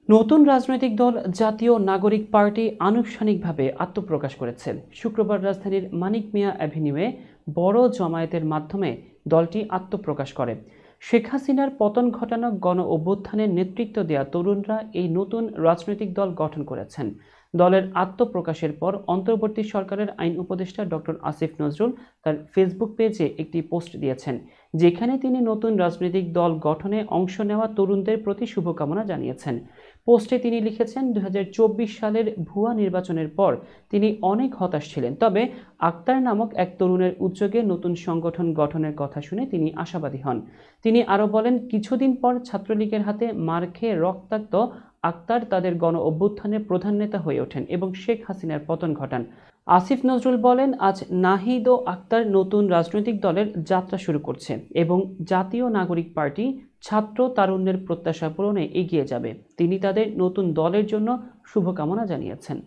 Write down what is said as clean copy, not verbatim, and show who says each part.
Speaker 1: নতুন রাজনৈতিক দল জাতীয় নাগরিক পার্টি আনুষ্ঠানিকভাবে আত্মপ্রকাশ করেছে। শুক্রবার রাজধানীর মানিক মিয়া অ্যাভিনিউয়ে বড় জমায়েতের মাধ্যমে দলটি আত্মপ্রকাশ করে। শেখ হাসিনার পতন ঘটানো গণ অভ্যুত্থানের নেতৃত্ব দেওয়া তরুণরা এই নতুন রাজনৈতিক দল গঠন করেছেন। দলের আত্মপ্রকাশের পর অন্তর্বর্তী সরকারের আইন উপদেষ্টা ডক্টর আসিফ নজরুল তার ফেসবুক পেজে একটি পোস্ট দিয়েছেন, যেখানে তিনি নতুন রাজনৈতিক দল গঠনে অংশ নেওয়া তরুণদের প্রতি শুভকামনা জানিয়েছেন। পোস্টে তিনি লিখেছেন, ২০২৪ সালের ভুয়া নির্বাচনের পর তিনি অনেক হতাশ ছিলেন, তবে আক্তার নামক এক তরুণের উদ্যোগে নতুন সংগঠন গঠনের কথা শুনে তিনি আশাবাদী হন। তিনি আরও বলেন, কিছুদিন পর ছাত্রলীগের হাতে মার খেয়ে রক্তাক্ত আক্তার তাদের গণ অভ্যুত্থানের প্রধান নেতা হয়ে ওঠেন এবং শেখ হাসিনার পতন ঘটান। আসিফ নজরুল বলেন, আজ নাহিদ ও আক্তার নতুন রাজনৈতিক দলের যাত্রা শুরু করছে এবং জাতীয় নাগরিক পার্টি ছাত্র তারুণ্যের প্রত্যাশা পূরণে এগিয়ে যাবে। তিনি তাদের নতুন দলের জন্য শুভকামনা জানিয়েছেন।